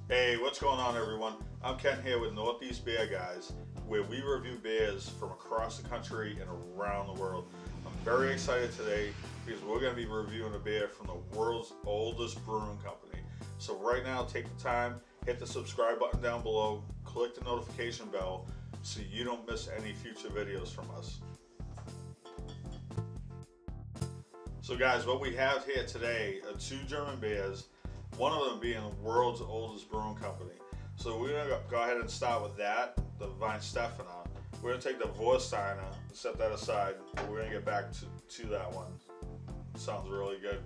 Hey, what's going on, everyone? I'm Ken here with Northeast Beer Guys, where we review beers from across the country and around the world. I'm very excited today because we're going to be reviewing a beer from the world's oldest brewing company. So right now, take the time, hit the subscribe button down below, click the notification bell so you don't miss any future videos from us. So guys, what we have here today are two German beers, one of them being the world's oldest brewing company. So we're going to go ahead and start with that, the Weihenstephaner. We're going to take the Warsteiner, set that aside, but we're going to get back to that one. Sounds really good.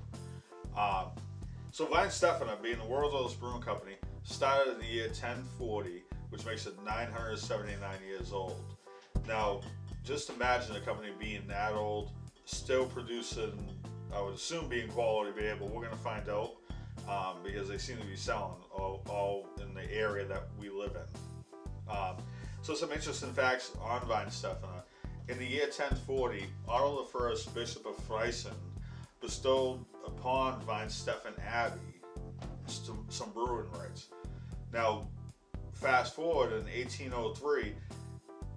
So Weihenstephaner, being the world's oldest brewing company, started in the year 1040, which makes it 979 years old. Now, just imagine a company being that old, still producing, I would assume being quality beer, but we're going to find out. Because they seem to be selling all in the area that we live in. So some interesting facts on Weihenstephaner. In the year 1040, Otto I, Bishop of Friesen, bestowed upon Weihenstephan Abbey some brewing rights. Now, fast forward in 1803,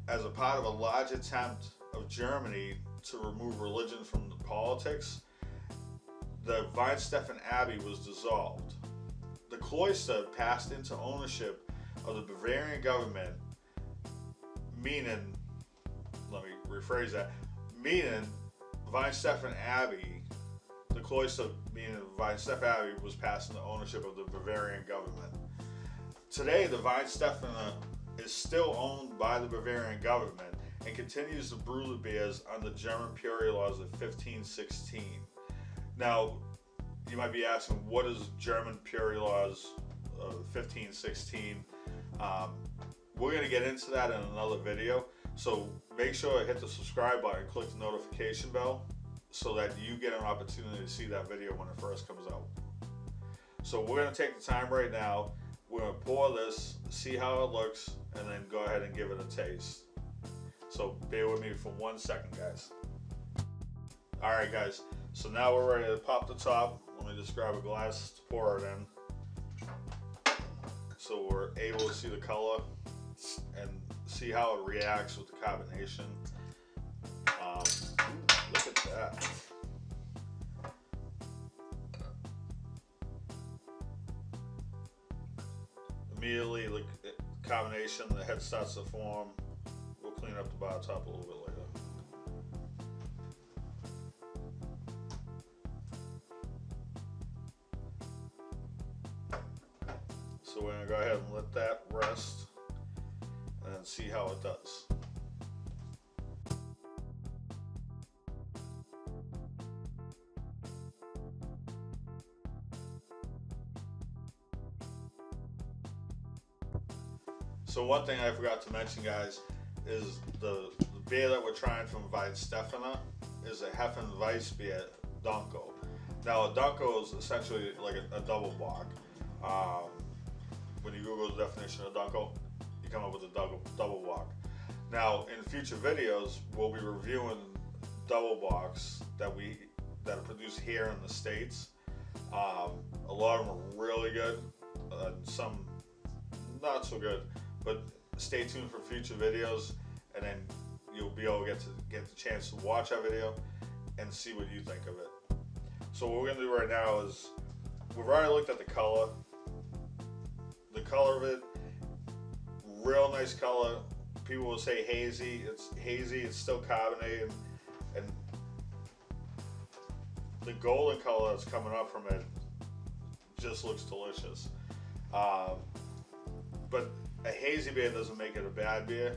as a part of a large attempt of Germany to remove religion from the politics, the Weihenstephan Abbey was dissolved. The cloister passed into ownership of the Bavarian government, meaning, let me rephrase that, meaning Weihenstephan Abbey, the cloister meaning Weihenstephan Abbey, was passed into ownership of the Bavarian government. Today, the Weihenstephaner is still owned by the Bavarian government and continues to brew the beers under German purity laws of 1516. Now, you might be asking, what is German purity laws of 1516? We're going to get into that in another video, so make sure to hit the subscribe button, click the notification bell, so that you get an opportunity to see that video when it first comes out. So we're going to take the time right now, we're going to pour this, see how it looks, and then go ahead and give it a taste. So bear with me for 1 second, guys. Alright guys, so now we're ready to pop the top. Let me just grab a glass to pour it in, so we're able to see the color and see how it reacts with the carbonation. Look at that. Immediately, the carbonation, the head starts to form. We'll clean up the bottom top a little bit later. So we're going to go ahead and let that rest and then see how it does. So one thing I forgot to mention, guys, is the beer that we're trying from Weihenstephaner is a Weihenstephaner Dunkel. Now a Dunkel is essentially like a double bock. When you Google the definition of Dunkel, you come up with a double bock. Now, in future videos, we'll be reviewing double bocks that are produced here in the States. A lot of them are really good, some not so good. But stay tuned for future videos, and then you'll be able to get the chance to watch our video and see what you think of it. So what we're gonna do right now is we've already looked at the color. The color of it, real nice color. People will say hazy. It's hazy, it's still carbonated, and the golden color that's coming up from it just looks delicious. But a hazy beer doesn't make it a bad beer.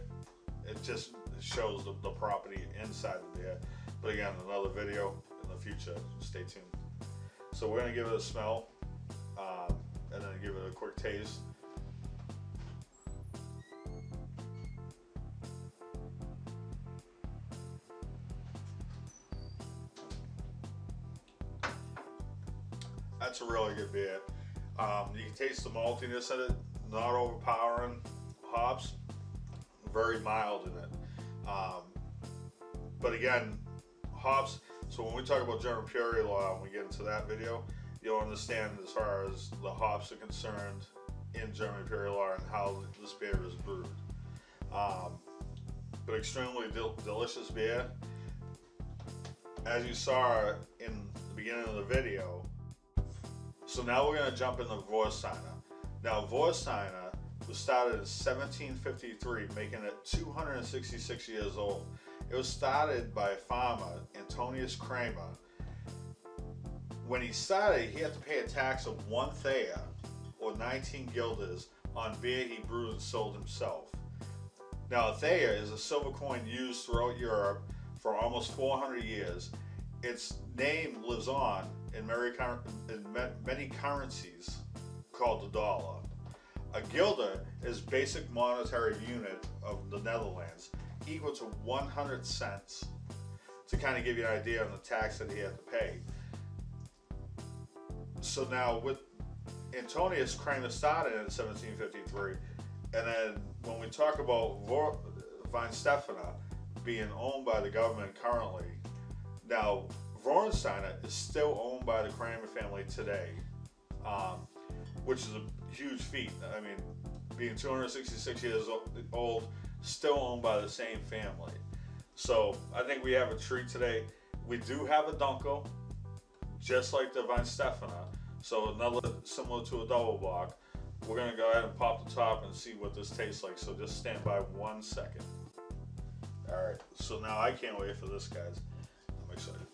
It just shows the property inside the beer. But again, another video in the future. Stay tuned. So we're gonna give it a smell, and then give it a quick taste. That's a really good beer. You can taste the maltiness in it, not overpowering. Hops, very mild in it. But again, hops, so when we talk about German purity law, when we get into that video, you'll understand as far as the hops are concerned, in German Imperial lager and how this beer is brewed. But extremely delicious beer. As you saw in the beginning of the video. So now we're going to jump into Warsteiner. Now Warsteiner was started in 1753, making it 266 years old. It was started by a farmer, Antonius Kramer. When he started, he had to pay a tax of 1 thaler, or 19 guilders, on beer he brewed and sold himself. Now a thaler is a silver coin used throughout Europe for almost 400 years. Its name lives on in many currencies called the dollar. A guilder is basic monetary unit of the Netherlands, equal to 100 cents, to kind of give you an idea on the tax that he had to pay. So now with Antonius Kramer started in 1753, and then when we talk about Weihenstephaner being owned by the government currently, now Warsteiner is still owned by the Kramer family today, which is a huge feat. I mean, being 266 years old, still owned by the same family. So I think we have a treat today. We do have a Dunkel, just like the Weihenstephaner. So another similar to a double block. We're gonna go ahead and pop the top and see what this tastes like. So just stand by 1 second. All right. So now I can't wait for this, guys. I'm excited.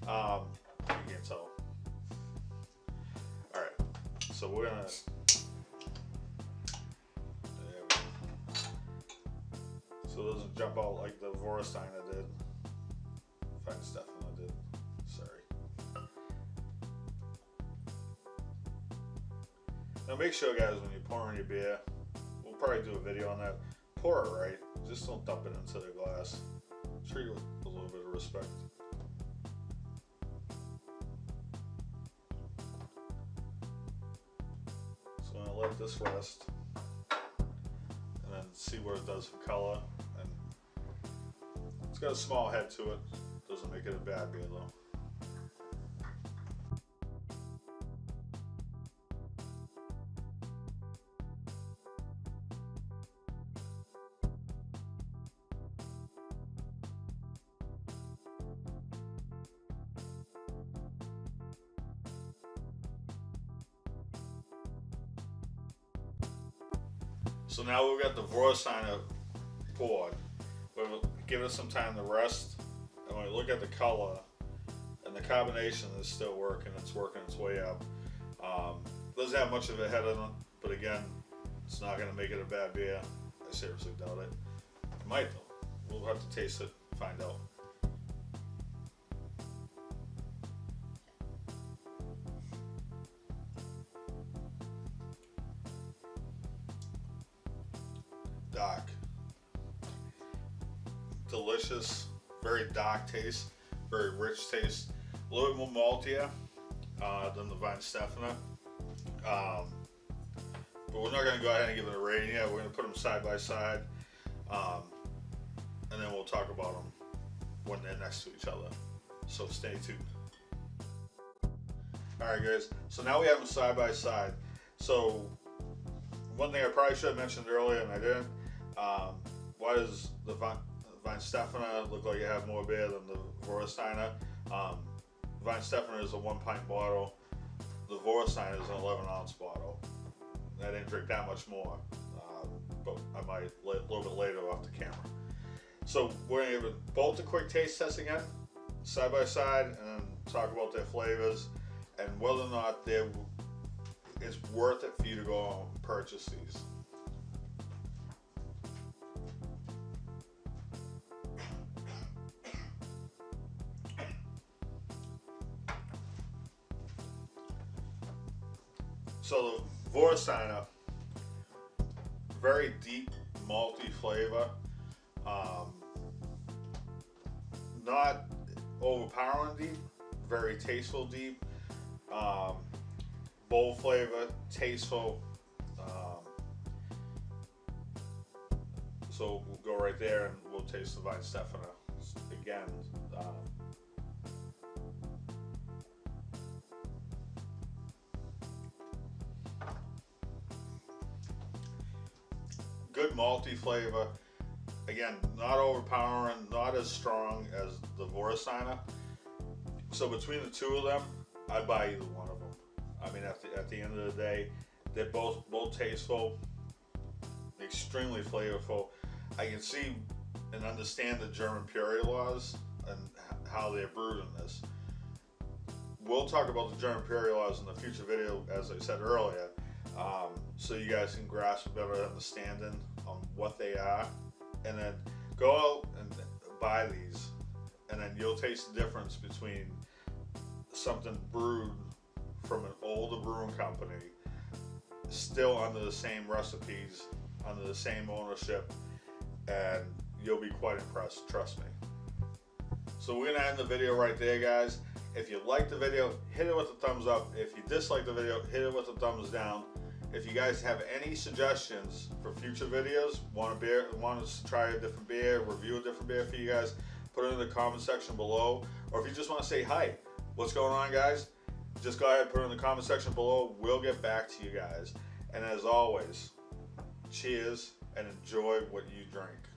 You can't tell. All right. So we're gonna. There we go. So it doesn't jump out like the Warsteiner did. Weihenstephaner did. Sorry. Now make sure, guys, when you pour in your beer, we'll probably do a video on that. Pour it right. Just don't dump it into the glass. Treat it with a little bit of respect. So I'm gonna let this rest, and then see what it does for color. And it's got a small head to it. Doesn't make it a bad beer though. So now we've got the Warsteiner poured. We'll give it some time to rest. And when we look at the color, and the carbonation is still working, it's working its way up. Doesn't have much of a head on it, but again, it's not going to make it a bad beer. I seriously doubt it. It might though. We'll have to taste it, find out. Dark, delicious, very dark taste, very rich taste, a little bit more maltier than the Weihenstephaner. But we're not going to go ahead and give it a rating yet. We're going to put them side by side, and then we'll talk about them when they're next to each other. So stay tuned. Alright guys, so now we have them side by side. So one thing I probably should have mentioned earlier and I didn't, why does the Weihenstephaner look like you have more beer than the Warsteiner? Weihenstephaner is a 1 pint bottle. The Warsteiner is an 11-ounce bottle. I didn't drink that much more, but I might a little bit later off the camera. So we're going to give both the quick taste test again, side by side, and talk about their flavors and whether or not it's worth it for you to go and purchase these. So the Warsteiner, very deep malty flavor, not overpowering deep, very tasteful deep, bold flavor, tasteful. So we'll go right there and we'll taste the Weihenstephaner again. good malty flavor. Again, not overpowering, not as strong as the Warsteiner. So between the two of them, I'd buy either one of them. I mean, at the end of the day, they're both tasteful, extremely flavorful. I can see and understand the German purity laws and how they're brewed in this. We'll talk about the German purity laws in the future video, as I said earlier, so you guys can grasp a better understanding on what they are, and then go out and buy these, and then you'll taste the difference between something brewed from an older brewing company, still under the same recipes, under the same ownership, and you'll be quite impressed, trust me. So we're gonna end the video right there, guys. If you like the video, hit it with a thumbs up. If you dislike the video, hit it with a thumbs down. If you guys have any suggestions for future videos, want us to try a different beer, review a different beer for you guys, put it in the comment section below. Or if you just want to say hi, what's going on, guys? Just go ahead and put it in the comment section below. We'll get back to you guys. And as always, cheers and enjoy what you drink.